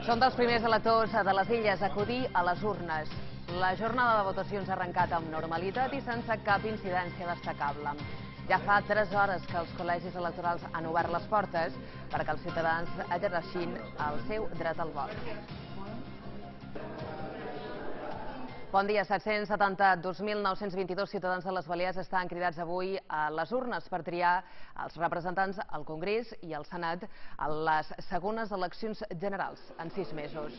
Són dels primers electors de les Illes a acudir a les urnes. La jornada de votacions ha arrencat amb normalitat i sense cap incidència destacable. Ja fa 3 hores que els col·legis electorals han obert les portes perquè els ciutadans exerceixin el seu dret al vot. Bon dia. 772.922 ciutadans de les Balears estan cridats avui a les urnes per triar els representants al Congrés i al Senat a les segones eleccions generals en 6 mesos.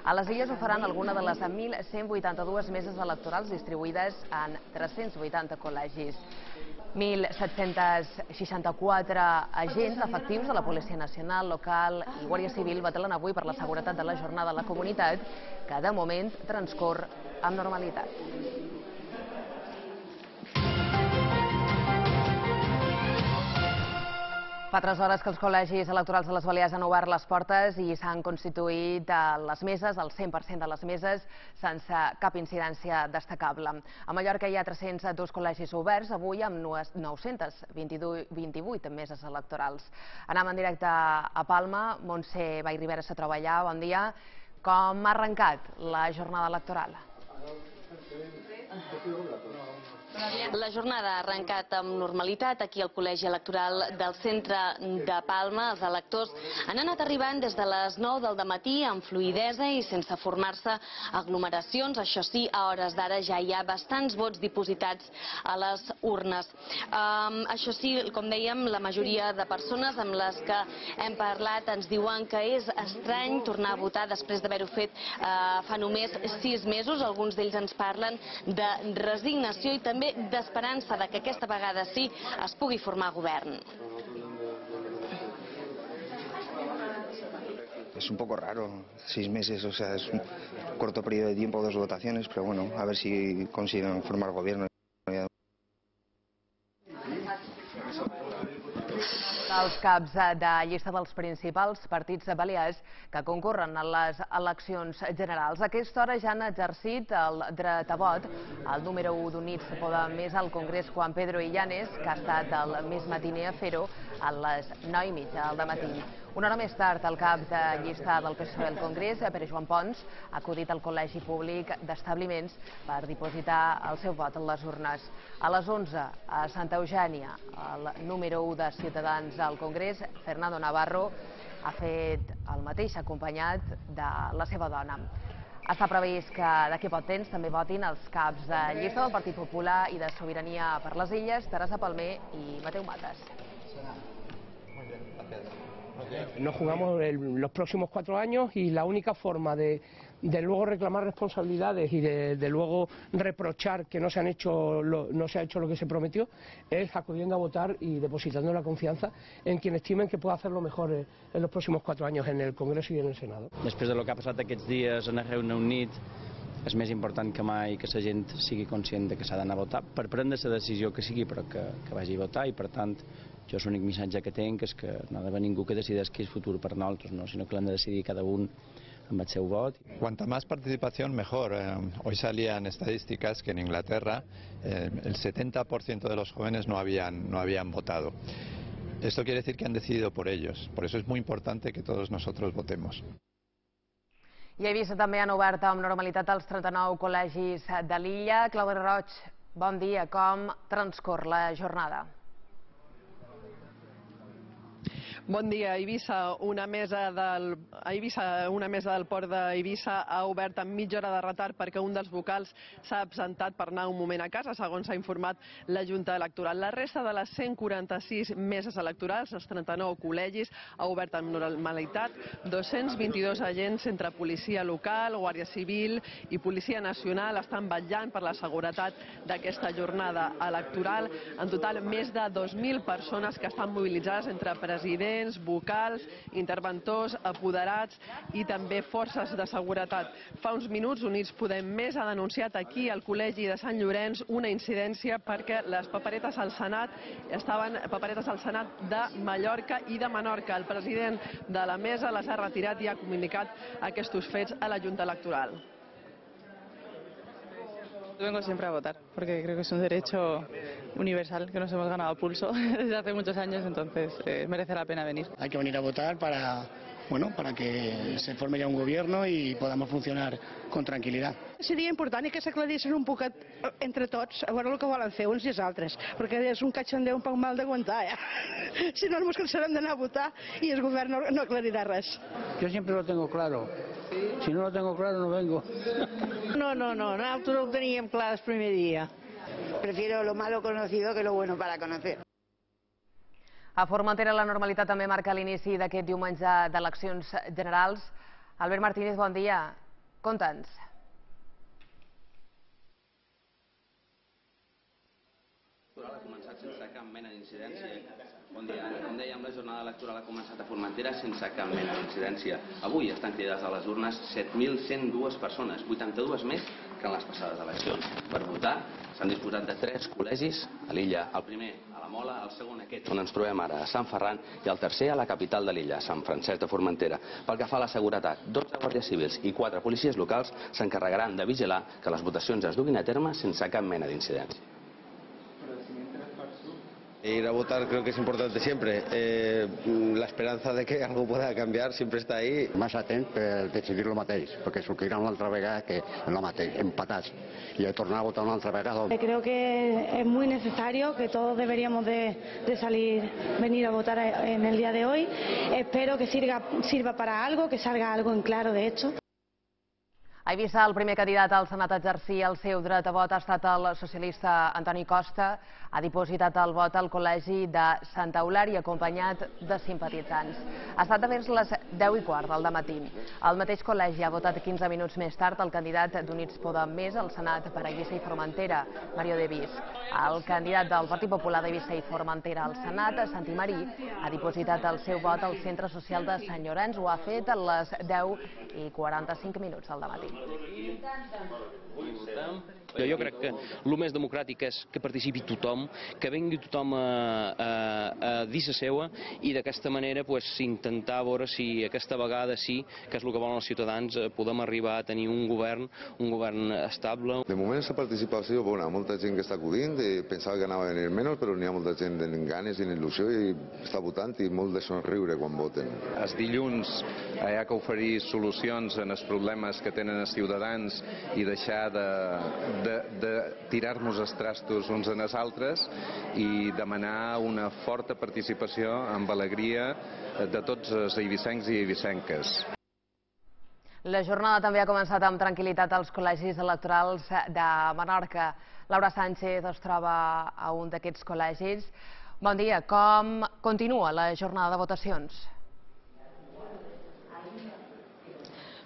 A les Illes ho faran alguna de les 1.182 meses electorals distribuïdes en 380 col·legis. 1.764 agents efectius de la Policia Nacional, Local i Guàrdia Civil batallen avui per la seguretat de la jornada a la comunitat, que de moment transcorre amb normalitat. Fa 3 hores que els col·legis electorals de les Balears han obert les portes i s'han constituït les meses, el 100% de les meses, sense cap incidència destacable. A Mallorca hi ha 302 col·legis oberts, avui amb 928 meses electorals. Anem en directe a Palma. Montse Vallribera a treballar. Bon dia. Com ha arrencat la jornada electoral? La jornada ha arrencat amb normalitat aquí al Col·legi Electoral del centre de Palma. Els electors han anat arribant des de les 9 del dematí amb fluïdesa i sense formar-se aglomeracions. Això sí, a hores d'ara ja hi ha bastants vots dipositats a les urnes. Això sí, com dèiem, la majoria de persones amb les que hem parlat ens diuen que és estrany tornar a votar després d'haver-ho fet fa només 6 mesos. Alguns d'ells ens parlen de resignació i també d'esperança de que aquesta vegada sí es pugui formar govern. Es un poco raro, 6 meses, o sea, es un corto periodo de tiempo, 2 votaciones, pero bueno, a ver si consiguen formar gobierno. Els caps de llista dels principals partits balears que concorren a les eleccions generals. A aquesta hora ja han exercit el dret a vot el número 1 d'Units Podem al Congrés, Juan Pedro Illanes, que ha estat el més matiner a fer-ho a les 9:30 del matí. Una hora més tard, el cap de llista del PSOE al Congrés, Pere Joan Pons, ha acudit al Col·legi Públic d'Establiments per dipositar el seu vot a les urnes. A les 11, a Santa Eugènia, el número 1 de Ciutadans al Congrés, Fernando Navarro, ha fet el mateix acompanyat de la seva dona. Està previst que d'aquí a poc temps també votin els caps de llista del Partit Popular i de Sobirania per les Illes, Teresa Palmer i Mateu Matas. Nos jugamos los próximos 4 años y la única forma de luego reclamar responsabilidades y de luego reprochar que no se ha hecho lo que se prometió es acudiendo a votar y depositando la confianza en quien estimen que pueda hacerlo mejor en los próximos 4 años en el Congreso y en el Senado. Després de lo que ha passat aquests dies en el Regne Unit, és més important que mai que la gent sigui conscient de que s'ha d'anar a votar per prendre la decisió que sigui, però que vagi a votar, i per tant jo l'únic missatge que tinc és que no ha d'haver ningú que decideix què és futur per nosaltres, no? Sinó que l'hem de decidir cada un amb el seu vot. Cuanta más participación mejor. Hoy salían estadísticas que en Inglaterra el 70% de los jóvenes no habían votado. Esto quiere decir que han decidido por ellos. Por eso es muy importante que todos nosotros votemos. I a Eivissa també han obert amb normalitat els 39 col·legis de l'illa. Clàudia Roig, bon dia. Com transcorre la jornada? Bon dia. A Eivissa, una mesa del port d'Eivissa ha obert amb mitja hora de retard perquè un dels vocals s'ha absentat per anar un moment a casa, segons s'ha informat la Junta Electoral. La resta de les 146 meses electorals, els 39 col·legis, ha obert amb normalitat. 222 agents entre policia local, Guàrdia Civil i Policia Nacional estan vetllant per la seguretat d'aquesta jornada electoral. En total, més de 2.000 persones que estan mobilitzades entre presidents, vocals, interventors, apoderats i també forces de seguretat. Fa uns minuts, Units Podem Més ha denunciat aquí al Col·legi de Sant Llorenç una incidència perquè les paperetes al Senat estaven paperetes al Senat de Mallorca i de Menorca. El president de la mesa les ha retirat i ha comunicat aquests fets a la Junta Electoral. Vengo siempre a votar, porque creo que es un derecho universal que nos hemos ganado a pulso desde hace muchos años, entonces merece la pena venir. Hay que venir a votar para para que se forme ya un gobierno y podamos funcionar con tranquilidad. Seria important que s'aclarissin un poquet entre tots a veure el que volen fer uns i els altres, perquè és un cachondeo un poc mal d'aguantar, Si no, ens cansarem d'anar a votar i el govern no aclarirà res. Yo siempre lo tengo claro. Si no lo tengo claro, no vengo. No, nosotros lo teníem clar el primer dia. Prefiero lo malo conocido que lo bueno para conocer. A Formentera la normalitat també marca l'inici d'aquest diumenge d'eleccions generals. Albert Martínez, bon dia. Conta'ns. Ha començat sense cap mena d'incidència. Bon dia. Com dèiem, la jornada electoral ha començat a Formentera sense cap mena d'incidència. Avui estan cridades a les urnes 7.102 persones, 82 més que en les passades eleccions. Per votar s'han disposat de 3 col·legis a l'illa. El primer a la Mola, el segon aquest on ens trobem ara a Sant Ferran i el tercer a la capital de l'illa, Sant Francesc de Formentera. Pel que fa a la seguretat, 12 guàrdies civils i 4 policies locals s'encarregaran de vigilar que les votacions es duguin a terme sense cap mena d'incidència. Ir a votar creo que es importante siempre. La esperanza de que algo pueda cambiar siempre está ahí. Más atent per decidir el mateix, perquè sortiran una altra vegada que el mateix, empatats. Y tornar a votar una altra vegada. Creo que es muy necesario, que todos deberíamos de venir a votar en el día de hoy. Espero que sirva para algo, que salga algo en claro, de hecho. A Eivissa, el primer candidat al Senat a exercir el seu dret a vot ha estat el socialista Antoni Costa. Ha dipositat el vot al Col·legi de Santa Eulària, acompanyat de simpatitzants. Ha estat a vers les 10:15 del matí. El mateix col·legi ha votat 15 minuts més tard el candidat d'Units Podem Més al Senat per a Eivissa i Formentera, Mario de Vis. El candidat del Partit Popular d'Eivissa i Formentera al Senat, Santi Marí, ha dipositat el seu vot al Centre Social de Sant Llorenç. Ho ha fet a les 10:45 minuts del matí. Jo crec que el més democràtic és que participi tothom, que vengui tothom a dir la seva i d'aquesta manera intentar veure si aquesta vegada sí, que és el que volen els ciutadans, podem arribar a tenir un govern estable. De moment la participació és bona, molta gent que està acudint, pensava que anava a venir menys, però n'hi ha molta gent amb ganes i il·lusió i està votant i molt de somriure quan voten. Els dilluns hi ha que oferir solucions als problemes que tenen els ciutadans i deixar de tirar-nos els trastos uns en els altres i demanar una forta participació amb alegria de tots els eivissencs i eivissenques. La jornada també ha començat amb tranquil·litat als col·legis electorals de Menorca. Laura Sánchez es troba a un d'aquests col·legis. Bon dia. Com continua la jornada de votacions?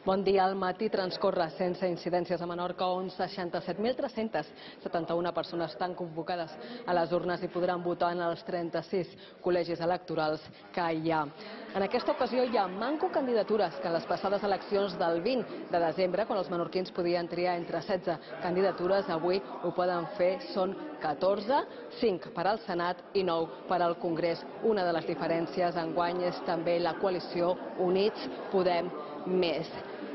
Bon dia. El matí transcorre sense incidències a Menorca, on 67.371 persones estan convocades a les urnes i podran votar en els 36 col·legis electorals que hi ha. En aquesta ocasió hi ha manco candidatures que en les passades eleccions del 20 de desembre, quan els menorquins podien triar entre 16 candidatures, avui ho poden fer, són 14, 5 per al Senat i 9 per al Congrés. Una de les diferències enguany és també la coalició Units Podem Més.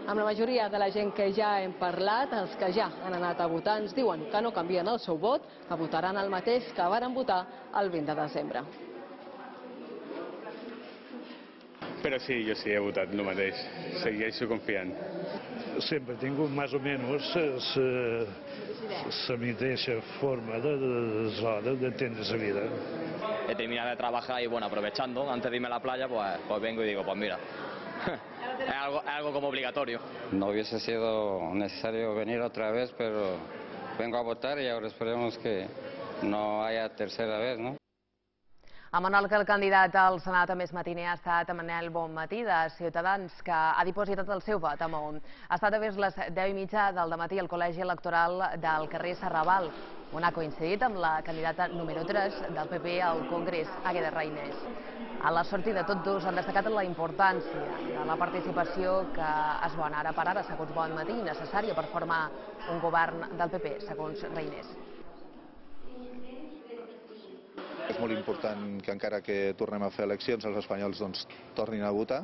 Amb la majoria de la gent que ja hem parlat, els que ja han anat a votar ens diuen que no canvien el seu vot, que votaran el mateix que varen votar el 20 de desembre. Però sí, jo sí he votat el mateix, segueixo confiant. Sempre he tingut més o menys la mateixa forma d'entendre la vida. He terminado de trabajar y bueno, aprovechando, antes de irme a la playa, pues vengo y digo, pues mira, es algo como obligatorio. No hubiese sido necesario venir otra vez, pero vengo a votar y ahora esperemos que no haya tercera vez, ¿no? A Menorca, el candidat al Senat a més matiner ha estat Manel Bonmatí, de Ciutadans, que ha dipositat el seu vot a Maón. Ha estat a vers les 10:30 del matí al col·legi electoral del carrer Serrabal, on ha coincidit amb la candidata número 3 del PP al Congrés, Àgueda Reinés. A la sortida, tots dos han destacat la importància de la participació que es bona ara per ara, segons Bonmatí, necessària per formar un govern del PP, segons Reinés. És molt important que encara que tornem a fer eleccions els espanyols tornin a votar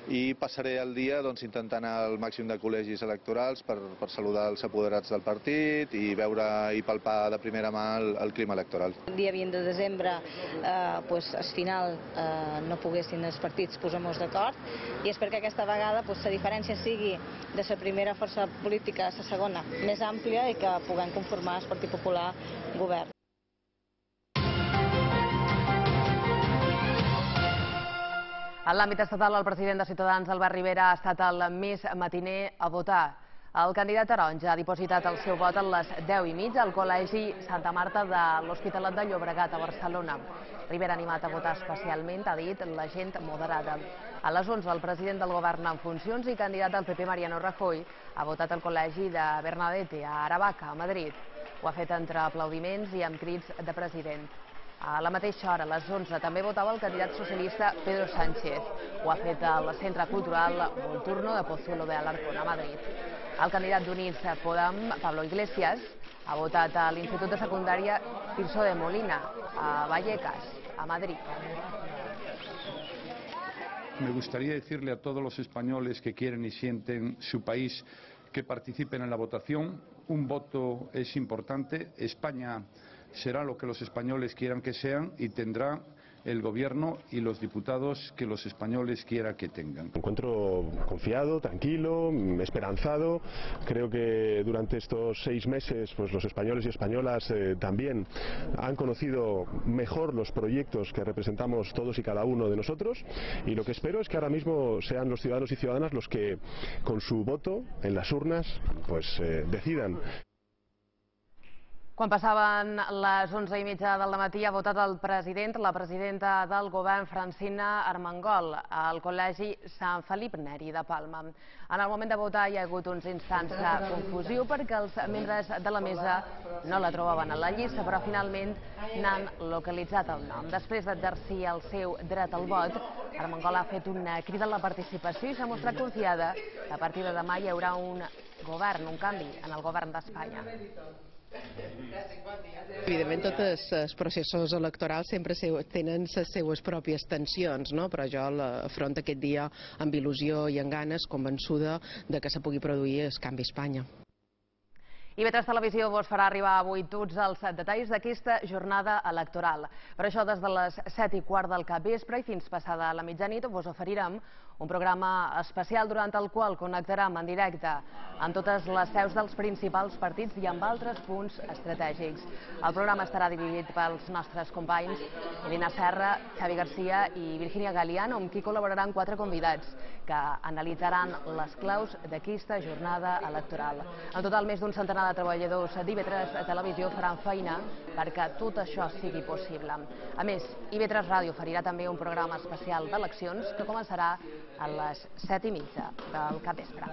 i passaré el dia intentant anar al màxim de col·legis electorals per saludar els apoderats del partit i veure i palpar de primera mà el clima electoral. El dia 20 de desembre, al final, no poguessin els partits posar-nos d'acord i espero que aquesta vegada la diferència sigui de la primera força política a la segona més àmplia i que puguem conformar el Partit Popular govern. En l'àmbit estatal, el president de Ciutadans, Albert Rivera, ha estat el més matiner a votar. El candidat taronja ha dipositat el seu vot a les 10:30 al Col·legi Santa Marta de l'Hospitalet de Llobregat, a Barcelona. Rivera ha animat a votar especialment, ha dit, la gent moderada. A les 11, el president del govern en funcions i candidat del PP, Mariano Rajoy, ha votat al Col·legi de Bernadette, a Aravaca, a Madrid. Ho ha fet entre aplaudiments i amb crits de president. A la mateixa hora, a les 11, també votava el candidat socialista Pedro Sánchez. Ho ha fet al Centre Cultural Volturno de Pozuelo de Alarcón, a Madrid. El candidat d'Units Podem, Pablo Iglesias, ha votat a l'Institut de Secundària Tirso de Molina, a Vallecas, a Madrid. Me gustaría decirle a todos los españoles que quieren y sienten su país que participen en la votación. Un voto es importante. España será lo que los españoles quieran que sean y tendrá el gobierno y los diputados que los españoles quieran que tengan. Me encuentro confiado, tranquilo, esperanzado. Creo que durante estos 6 meses los españoles y españolas también han conocido mejor los proyectos que representamos todos y cada uno de nosotros, y lo que espero es que ahora mismo sean los ciudadanos y ciudadanas los que con su voto en las urnas decidan. Quan passaven les 11:30 del matí, ha votat el president, la presidenta del govern, Francina Armengol, al Col·legi Sant Felip Neri de Palma. En el moment de votar hi ha hagut uns instants de confusió perquè els membres de la mesa no la trobaven a la llista, però finalment n'han localitzat el nom. Després d'exercir el seu dret al vot, Armengol ha fet una crida a la participació i s'ha mostrat confiada que a partir de demà hi haurà un canvi en el govern d'Espanya. Evidentment, tots els processos electorals sempre tenen les seues pròpies tensions, però jo l'afronto aquest dia amb il·lusió i amb ganes, convençuda que se pugui produir el canvi a Espanya. IB3 Televisió vos farà arribar avui tots els detalls d'aquesta jornada electoral. Per això, des de les 7:15 del capvespre i fins passada la mitjanit, vos oferirem un programa especial durant el qual connectarem en directe amb totes les seus dels principals partits i amb altres punts estratègics. El programa estarà dirigit pels nostres companys Elena Serra, Xavi Garcia i Virginia Galiano, amb qui col·laboraran 4 convidats que analitzaran les claus d'aquesta jornada electoral. En total, més d'un centenar de treballadors d'IB3 Televisió faran feina perquè tot això sigui possible. A més, IB3 Ràdio oferirà també un programa especial d'eleccions que començarà a les 7:30 del capvespre.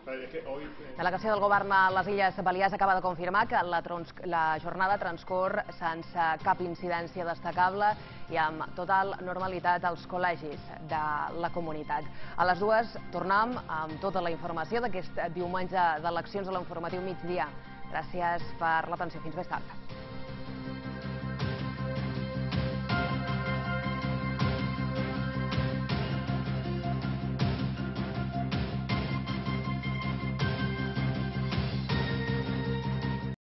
La delegació del govern a les Illes Balears acaba de confirmar que la jornada transcorre sense cap incidència destacable i amb total normalitat als col·legis de la comunitat. A les 2 tornem amb tota la informació d'aquest diumenge d'eleccions a l'informatiu migdia. Gràcies per l'atenció. Fins més tard.